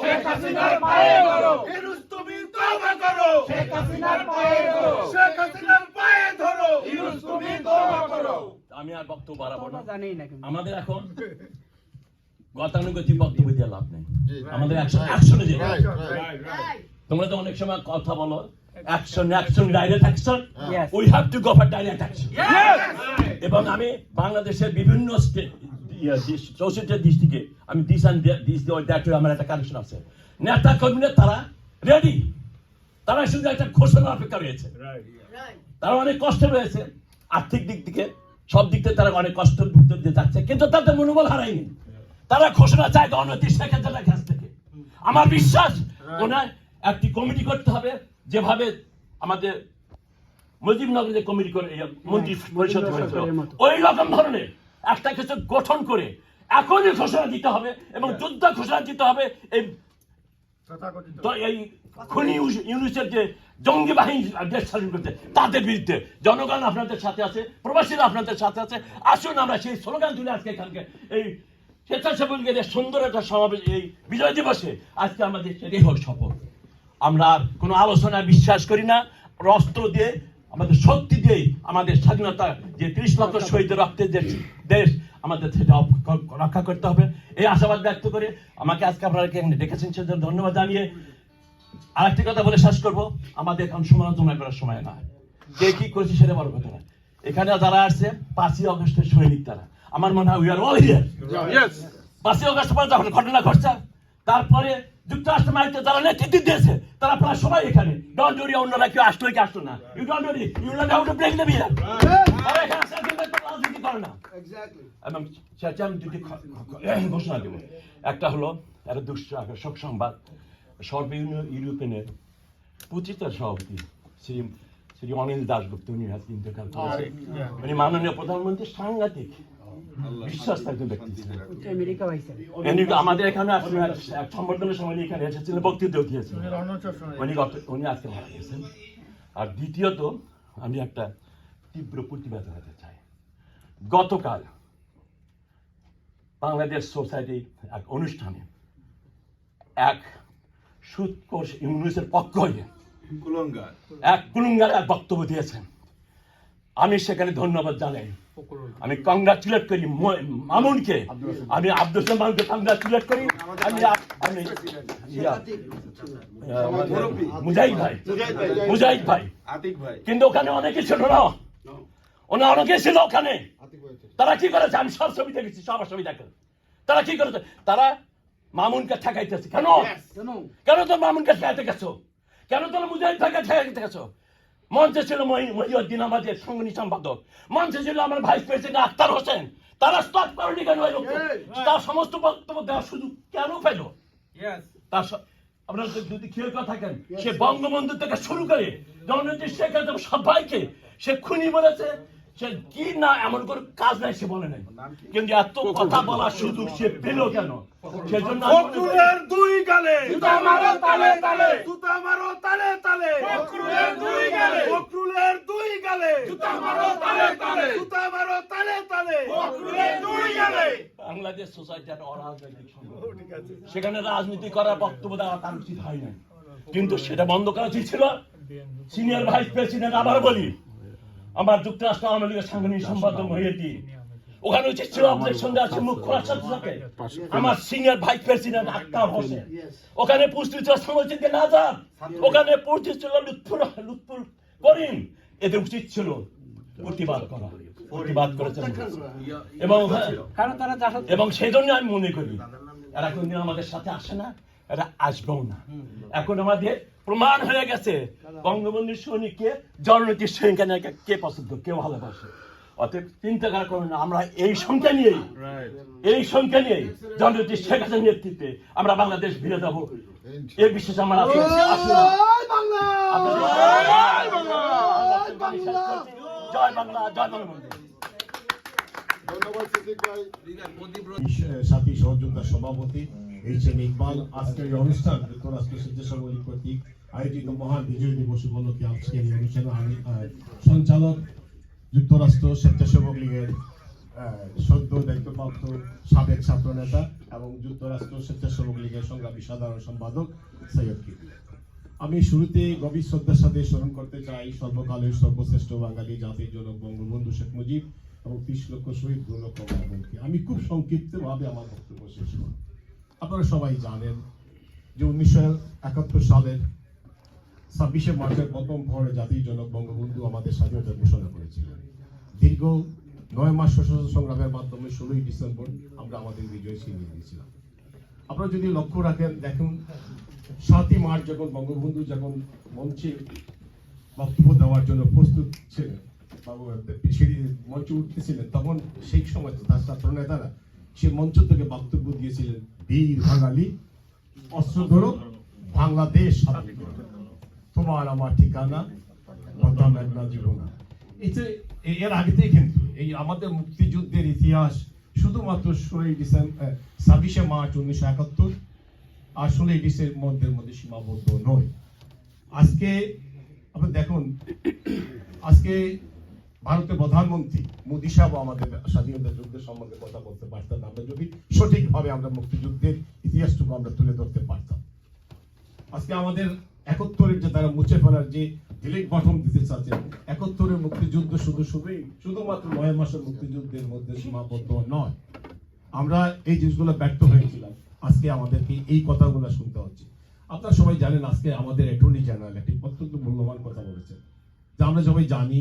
শেখ হাসিনার পায়ে ধরো ইউনূস তুমি তওবা করো শেখ হাসিনার পায়ে ধরো শেখ হাসিনার পায়ে ধরো ইউনূস তুমি তওবা করো আমি আর বক্তব্য বাড়াবো না আমাদের এখন গতানুগতিক বক্তব্য দিয়ে লাভ নেই আমাদের অ্যাকশনে যেতে তোমরা তো অনেক সময় কথা বলো action direct action we have to go for direct action এবং আমি বাংলাদেশের বিভিন্ন চৌষট্টি ডিস্ট্রিক্টে আমি আমার একটা কানেকশন আছে নেতা কর্মীরা তারা রেডি তারা শুধু একটা ঘোষণা অপেক্ষা রয়েছে তারা অনেক কষ্ট রয়েছে আর্থিক দিক থেকে সব দিক থেকে তারা অনেক কষ্ট ভিতর দিয়ে যাচ্ছে কিন্তু তাদের মনোবল হারায়নি তারা ঘোষণা চায় গণতন্ত্রের শেখ হাসিনার কাছ থেকে আমার বিশ্বাস ওনার একটি কমিটি করতে হবে যেভাবে আমাদের মুজিবনগরে যে কমিটি করে মন্ত্রী পরিষদ হয়েছিল ওই রকম ধরনের একটা কিছু গঠন করে এখনই ঘোষণা দিতে হবে এবং যুদ্ধ ঘোষণা দিতে হবে এই খুনি ইউনূসের যে জঙ্গি বাহিনী দেশ শাসন করতে তাদের বিরুদ্ধে জনগণ আপনাদের সাথে আছে প্রবাসীরা আপনাদের সাথে আছে আসুন আমরা সেই স্লোগান তুলে আজকে এখানকে এই স্বেচ্ছাসেবকদের সুন্দর একটা সমাবেশ এই বিজয় দিবসে আজকে আমাদের সেটাই হোক শপথ আমরা কোনো আলোচনায় বিশ্বাস করি না অস্ত্র দিয়ে আমাদের শক্তি দিয়ে আমাদের স্বাধীনতা যে 30 লক্ষ শহীদের রক্তের দেশ আমাদের সেটা রক্ষা করতে হবে এই আশাবাদ ব্যক্ত করে আমাকে আজকে আপনারা এখানে ডেকেছেন সেজন্য ধন্যবাদ জানিয়ে আরেকটি কথা বলে শেষ করবো আমাদের এখন সমালোচনা করার সময় না কে কি করেছে সেটা বড় কথা না এখানে যারা আসছে 5ই আগস্টের সৈনিক তারা আমার মনে হয় উই আর অল হিয়ার 5ই আগস্ট পরে যখন ঘটনা ঘটছে তারপরে যুক্তরাষ্ট্র মাইতে যারা নেতৃত্ব দিয়েছে তারা প্রায় সবাই এখানে ডন্ট ওরি অন্যরা কেউ আসলো কি আসলো না you don't worry you learn how to break the bear তারা এখানে রাজনীতি করে না এবং সেটা আমি দুটি ঘোষণা দেব একটা হলো একটা দুষ্ট আকর্ষক সংবাদ ইউরোপিয়ানের প্রতিষ্ঠা সভাপতি শ্রী অনিল দাশগুপ্ত উনি আজকে ইন্তেকাল করেছেন মানে মাননীয় প্রধানমন্ত্রী সাংঘাতিক বিশ্বাস একজন ব্যক্তি ছিলেন আমাদের এখানে এক সংবর্ধনের সময় এখানে এসেছিলেন বক্তৃতা দিয়েছিলেন উনি আজকে মারা গেছেন আর দ্বিতীয়ত আমি একটা তীব্র প্রতিবাদ জানাতে চাই গতকাল বাংলাদেশ সোসাইটি এক অনুষ্ঠানে এক সুৎকর ইউনূসের পক্ষ হয়ে এক কুলঙ্গার এক বক্তব্য দিয়েছেন আমি সেখানে ধন্যবাদ জানাই আমি কংগ্রাচুলেট করি মামুনকে আমি আব্দুল সালামকে কংগ্রাচুলেট করি আমি মুজাহিদ ভাই কিন্তু ওখানে অনেকে ছিল না অনেকে ছিল ওখানে তারা কি করেছে আমি সব ছবি দেখেছি সবার ছবি দেখে তারা কি করেছে তারা মামুনকে ঠেকাইতেছে কেন তো মামুনকে ঠেকাইতে গেছো কেন তোমরা মুজাহিদ ভাইকে ঠেকাইতে গেছো মঞ্চে ছিল মহিউদ্দিন আমাদের সংগঠন সম্পাদক মঞ্চে ছিল আমার ভাইস প্রেসিডেন্ট আখতার হোসেন তারা স্টপ করেনি কেন তার সমস্ত বক্তব্য দেওয়ার সুযোগ কেন পেল তার আপনারা যদি খেয়াল করে থাকেন সে বঙ্গবন্ধু থেকে শুরু করে জননেত্রী শেখ হাসিনা সবাইকে সে খুনি বলেছে সে কি না এমন কোনো কাজ নাই সে বলে নাই কিন্তু এত কথা বলার সুযোগ সে পেল কেন সেজন্য ফখরুলের দুই গালে জুতা মারো তালে তালে জুতা মারো তালে তালে ফখরুলের দুই গালে ফখরুলের দুই গালে জুতা মারো তালে তালে জুতা মারো তালে তালে ফখরুলের দুই গালে বাংলাদেশ সোসাইটি একটা অরাজনৈতিক সংগঠন সেখানে রাজনীতি করার বক্তব্য দেওয়া তার উচিত হয় না কিন্তু সেটা বন্ধ করা উচিত ছিল সিনিয়র ভাইস প্রেসিডেন্ট আবার বলি আমার যুক্তরাষ্ট্র আওয়ামী লীগের সাংগঠনিক সম্পাদক হয়েছি ওখানে উচিত ছিল আমাদের সঙ্গে আছে মুখ খোলার সাথে সাথে আমার senior vice president Akhtar Hossain ওখানে উপস্থিত ছিল সমচিত নাজার ওখানে উপস্থিত ছিল লুৎফুল করিম এদের উচিত ছিল প্রতিবাদ করেছেন এবং সেই জন্য আমি মনে করি এরা কোনদিন আমাদের সাথে আসে না এরা আসবেও না এখন আমাদের প্রমাণ হয়ে গেছে বঙ্গবন্ধুর সৈনিককে জননেত্রীর সৈনিককে কে পছন্দ কেউ ভালোবাসে অতএব চিন্তা করুন না আমরা এই সংখ্যা নিয়েই জননেত্রী শেখ হাসিনার নেতৃত্বে আমরা বাংলাদেশ ফিরে যাবো এই বিশ্বাস আমার আছে জয় বাংলা জয় বঙ্গবন্ধু সাথী সহযোগিতা সভাপতি এইচ.এম. ইকবাল আজকের এই অনুষ্ঠান যুক্তরাষ্ট্র স্বেচ্ছাসেবক লীগ কর্তৃক আয়োজিত মহান বিজয় দিবস উপলক্ষে আজকের এই অনুষ্ঠানে সঞ্চালক যুক্তরাষ্ট্র স্বেচ্ছাসেবক লীগের সদ্য দায়িত্বপ্রাপ্ত সাবেক ছাত্র নেতা এবং যুক্তরাষ্ট্র স্বেচ্ছাসেবক লীগের সংগ্রামী সাধারণ সম্পাদক সৈয়দ কিবরিয়া। আমি শুরুতে গভীর শ্রদ্ধার সাথে স্মরণ করতে চাই সর্বকালের সর্বশ্রেষ্ঠ বাঙালি জাতির জনক বঙ্গবন্ধু শেখ মুজিব এবং 30 লক্ষ শহীদ 2 লক্ষ মানবকে। আমি খুব সংক্ষিপ্তভাবে আমার বক্তব্য শেষ করব। আপনারা সবাই জানেন যে 1971 সালের 26শে মার্চের প্রথম ভোরে জাতির জনক বঙ্গবন্ধু আমাদের স্বাধীনতা ঘোষণা করেছিলেন। দীর্ঘ 9 মাস সশস্ত্র সংগ্রামের মাধ্যমে 16ই ডিসেম্বর আমরা আমাদের বিজয় ছিনিয়ে নিয়েছিলাম। আপনারা যদি লক্ষ্য রাখেন, দেখুন 7ই মার্চ যখন বঙ্গবন্ধু যখন মঞ্চে বক্তব্য দেওয়ার জন্য প্রস্তুত ছিলেন, মঞ্চে উঠতেছিলেন, তখন সেই সময় তার ছাত্র নেতারা সে মঞ্চ থেকে বক্তব্য দিয়েছিলেন, বীর বাঙালি অস্ত্র ধরো, বাংলাদেশ স্বাধীন করো, তোমার আমার ঠিকানা বদনাম একলা জীবনা। এর আগেতেই কিন্তু এই আমাদের মুক্তিযুদ্ধের ইতিহাস শুধুমাত্র 26শে মার্চ 1971 আর 16ই ডিসেম্বরের মধ্যে সীমাবদ্ধ নয়। আজকে আপনি দেখুন, আজকে ভারতের প্রধানমন্ত্রী মোদী সাহেব আমাদের স্বাধীনতা যুদ্ধের সম্বন্ধে কথা বলতে পারতেন, আমরা যদি সঠিকভাবে আমরা মুক্তিযুদ্ধের ইতিহাসটুকু আমরা তুলে ধরতে পারতাম। আজকে আমাদের 71-এর যে তারা মুছে ফেলার যে ডিলিট বটম দিতে চাচ্ছেন, 71-এর মুক্তিযুদ্ধ শুধুমাত্র 9 মাসের মুক্তিযুদ্ধের মধ্যে সীমাবদ্ধ নয়। আমরা এই জিনিসগুলো ব্যর্থ হয়েছিলাম, আজকে আমাদেরকে এই কথাগুলো শুনতে হচ্ছে। আপনারা সবাই জানেন আজকে আমাদের অ্যাটর্নি জেনারেল একটি অত্যন্ত মূল্যবান কথা বলেছেন, যে আমরা সবাই জানি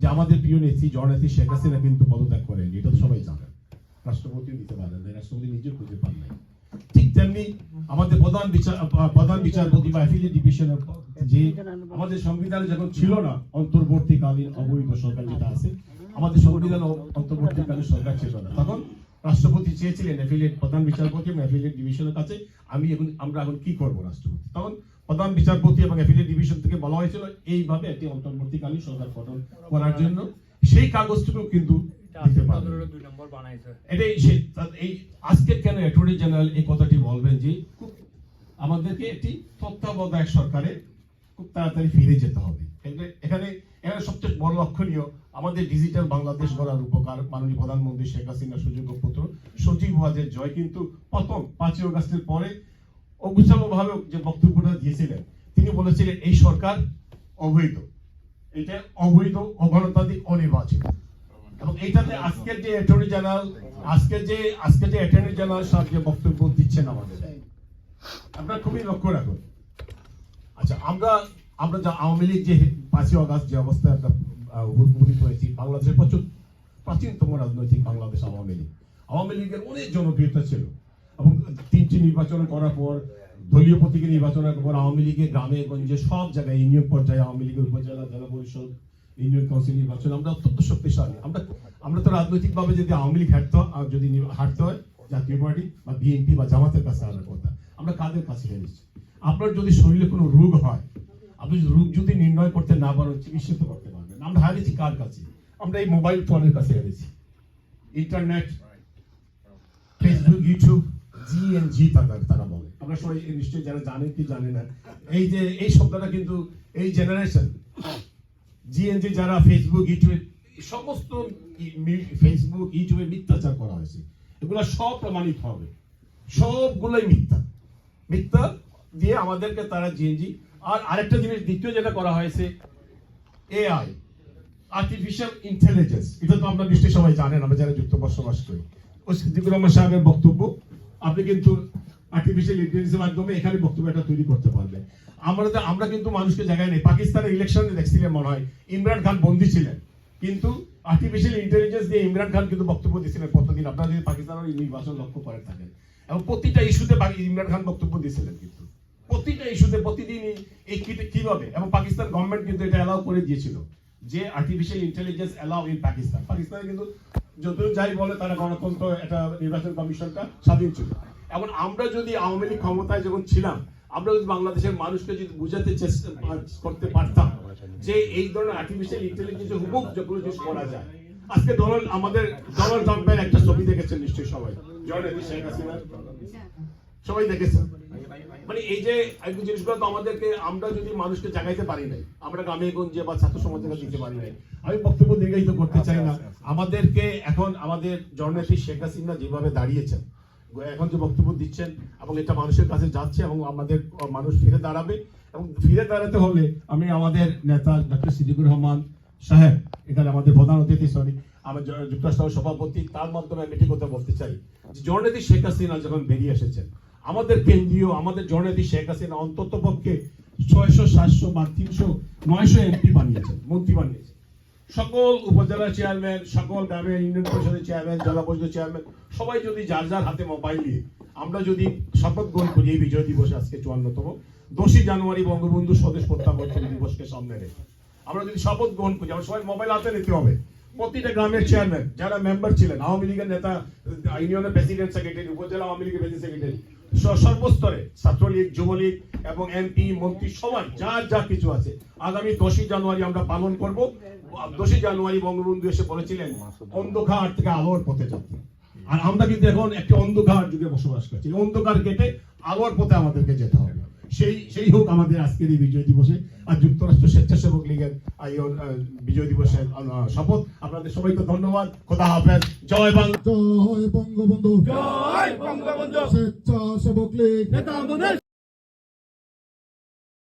যে আমাদের প্রিয় নেত্রী জননেত্রী শেখ হাসিনা কিন্তু পদত্যাগ করেন, এটা তো সবাই জানেন। রাষ্ট্রপতিও দিতে পারেন না, রাষ্ট্রপতি নিজে খুঁজে পান নাই। ঠিক তেমনি আমাদের প্রধান বিচারপতি বা অ্যাফিলিয়েট ডিভিশনের যে আমাদের সংবিধানে যখন ছিল না অন্তর্বর্তীকালীন অবৈধ সরকার যেটা আছে, আমাদের সংবিধান অন্তর্বর্তীকালীন সরকার ছিল না, তখন রাষ্ট্রপতি চেয়েছিলেন প্রধান বিচারপতি এবং অ্যাফিলিয়েট ডিভিশনের কাছে আমরা এখন কি করবো রাষ্ট্রপতি। তখন প্রধান বিচারপতি এবং অ্যাফিলিয়েট ডিভিশন থেকে বলা হয়েছিল এইভাবে একটি অন্তর্বর্তীকালীন সরকার গঠন করার জন্য। সেই কাগজটুকু কিন্তু আজকে কেন অ্যাটর্নি জেনারেল এই কথাটি বলবেন যে আমাদেরকে একটি তত্ত্বাবধায়ক সরকারে খুব তাড়াতাড়ি ফিরে যেতে হবে। এখানে সবচেয়ে বড় লক্ষণীয় আমাদের ডিজিটাল বাংলাদেশ গড়ার উপকার মাননীয় প্রধানমন্ত্রী শেখ হাসিনার সুযোগ্য পুত্র সজীব ওয়াজেদ জয় কিন্তু প্রথম 5ই আগস্টের পরে অগুছালোভাবে যে বক্তব্যটা দিয়েছিলেন, তিনি বলেছিলেন এই সরকার অবৈধ, এটা অবৈধ, অগণতান্ত্রিক, অনির্বাচিত। এবং এইটাতে আজকের যে অ্যাটর্নি জেনারেল অ্যাটর্নি জেনারেল সাহেব যে বক্তব্য দিচ্ছেন আমাদের, আপনারা খুবই লক্ষ্য রাখুন। আচ্ছা, আমরা যে আওয়ামী লীগ যে 5ই আগস্ট যে অবস্থায় আমরা উপনীত হয়েছি, বাংলাদেশের প্রাচীনতম রাজনৈতিক বাংলাদেশ আওয়ামী লীগের অনেক জনপ্রিয়তা ছিল এবং 3টি নির্বাচন করার পর, দলীয় প্রতীকে নির্বাচনের পর আওয়ামী লীগের গ্রামে গঞ্জে সব জায়গায় ইউনিয়ন পর্যায়ে আওয়ামী লীগের উপজেলা, জেলা পরিষদ, ইউনিয়ন কাউন্সিল নির্বাচন আমরা অত্যন্ত শক্তিশালী। আমরা তো রাজনৈতিকভাবে যদি আওয়ামী লীগ হারতে হয় জাতীয় পার্টি বা বিএনপি বা জামাতের কাছে আনার কথা, আমরা কাদের কাছে হেরেছি? আপনার যদি শরীরে কোনো রোগ হয়, আপনি রোগ যদি নির্ণয় করতে না পারেন, চিকিৎসা করতে পারবেন। আমরা হারিয়েছি কার কাছে? আমরা এই মোবাইল ফোনের কাছে হেরেছি। ইন্টারনেট, ফেসবুক, ইউটিউব, GNG তারা বলে। আমরা সবাই নিশ্চয়ই যারা জানেন কি জানে না, এই শব্দটা কিন্তু এই জেনারেশন GNG যারা ফেসবুক, ইউটিউবে সমস্ত ফেসবুক, ইউটিউবে মিথ্যাচার করা হয়েছে, এগুলো সব প্রমাণিত হবে, সবগুলোই মিথ্যা দিয়ে আমাদেরকে তারা GNG। আর আরেকটা জিনিস দ্বিতীয় যেটা করা হয়েছে, AI, আর্টিফিশিয়াল ইন্টেলিজেন্স, এটা তো আমরা নিশ্চয়ই সবাই জানেন, আমরা যারা যুক্ত বসবাস করি। ওই সিদ্দিকুর রহমান সাহেবের বক্তব্য, আপনি কিন্তু আর্টিফিশিয়াল ইন্টেলিজেন্সের মাধ্যমে এখানে বক্তব্য একটা তৈরি করতে পারবেন। আমরা কিন্তু মানুষকে জায়গায় নেই। পাকিস্তানের ইলেকশনে দেখছিলেন মনে হয় ইমরান খান বন্দী ছিলেন, কিন্তু আর্টিফিশিয়াল ইন্টেলিজেন্স দিয়ে ইমরান খান কিন্তু বক্তব্য দিয়েছিলেন প্রতিদিন। আপনারা যদি পাকিস্তানের নির্বাচন লক্ষ্য করে থাকেন, এবং প্রতিটা ইস্যুতে ইমরান খান বক্তব্য দিয়েছিলেন, কিন্তু প্রতিটা ইস্যুতে প্রতিদিনই এই কিভাবে, এবং পাকিস্তান গভর্নমেন্ট কিন্তু এটা অ্যালাউ করে দিয়েছিল যে আর্টিফিশিয়াল ইন্টেলিজেন্স অ্যালাউ ইন পাকিস্তানে কিন্তু যত যাই বলে তারা গণতন্ত্র, এটা নির্বাচন কমিশনটা স্বাধীন ছিল। এখন আমরা যদি আওয়ামী লীগ ক্ষমতায় যখন ছিলাম, আমরা যদি বাংলাদেশের মানুষকে যদি বুঝাতে চেষ্টা করতে পারতাম যে এই ধরনের আর্টিফিশিয়াল ইন্টেলিজেন্সের হুকুম যেগুলো জিনিস করা যায়। আজকে আমাদের ডোনাল্ড ট্রাম্পের একটা ছবি দেখেছেন নিশ্চয়ই সবাই, জননেত্রী শেখ হাসিনা, সবাই দেখেছেন। মানে এই যে একটু জিনিসগুলো তো আমাদেরকে, আমরা যদি মানুষকে জাগাইতে পারি নাই, আমরা গ্রামে গঞ্জে বা ছাত্র সমাজের কাছে দিতে পারি নাই। আমি বক্তব্য দীর্ঘায়িত করতে চাই না। আমাদেরকে এখন আমাদের জননেত্রী শেখ হাসিনা যেভাবে দাঁড়িয়েছেন, এখন যে বক্তব্য দিচ্ছেন এবং এটা মানুষের কাছে যাচ্ছে এবং আমাদের মানুষ ফিরে দাঁড়াবে, এবং ফিরে দাঁড়াতে হলে আমি আমাদের নেতা ডক্টর সিদ্দিকুর রহমান সাহেব, এখানে আমাদের প্রধান অতিথি, আমার যুক্তরাষ্ট্র সভাপতি, তার মাধ্যমে আমি এটি কথা বলতে চাই যে জননেত্রী শেখ হাসিনা যখন বেরিয়ে এসেছেন, আমাদের কেন্দ্রীয় আমাদের জননেত্রী শেখ হাসিনা অন্তত পক্ষে 600, 700 বা 300, 900 এমপি বানিয়েছেন, মন্ত্রী বানিয়েছেন। সকল উপজেলা চেয়ারম্যান, সকল গ্রামের ইউনিয়ন পরিষদের চেয়ারম্যান, জেলা পরিষদের চেয়ারম্যান, সবাই যদি যার যার হাতে মোবাইল নিয়ে আমরা যদি শপথ গ্রহণ করি এই বিজয় দিবসে, আজকে 54তম 10ই জানুয়ারি বঙ্গবন্ধু স্বদেশ প্রত্যাবর্তন দিবসকে সামনে রেখে আমরা যদি শপথ গ্রহণ করি, আমরা সবাই মোবাইল হাতে নিতে হবে। প্রতিটা গ্রামের চেয়ারম্যান যারা মেম্বার ছিলেন, আওয়ামী লীগের নেতা, ইউনিয়নের প্রেসিডেন্ট সেক্রেটারি, উপজেলা আওয়ামী লীগের প্রেসিডেন্ট সেক্রেটারি, সর্বস্তরে ছাত্রলীগ, যুবলীগ এবং এমপি মন্ত্রী সবাই যার যা কিছু আছে, আগামী 10ই জানুয়ারি আমরা পালন করব। 10ই জানুয়ারি বঙ্গবন্ধু এসে বলেছিলেন অন্ধকার থেকে আলোর পথে যাত্রা, আর আমরা কিন্তু এখন একটি অন্ধকার যুগে বসবাস করছি। অন্ধকার কেটে আলোর পথে আমাদেরকে যেতে হবে। সেই হোক আমাদের আজকের এই বিজয় দিবসে আর যুক্তরাষ্ট্র স্বেচ্ছাসেবক লীগের বিজয় দিবসের শপথ। আপনাদের সবাইকে ধন্যবাদ। খোদা হাফেজ। জয় বাংলা, জয় বঙ্গবন্ধু, জয় বঙ্গবন্ধু। স্বেচ্ছাসেবক লীগ নেতা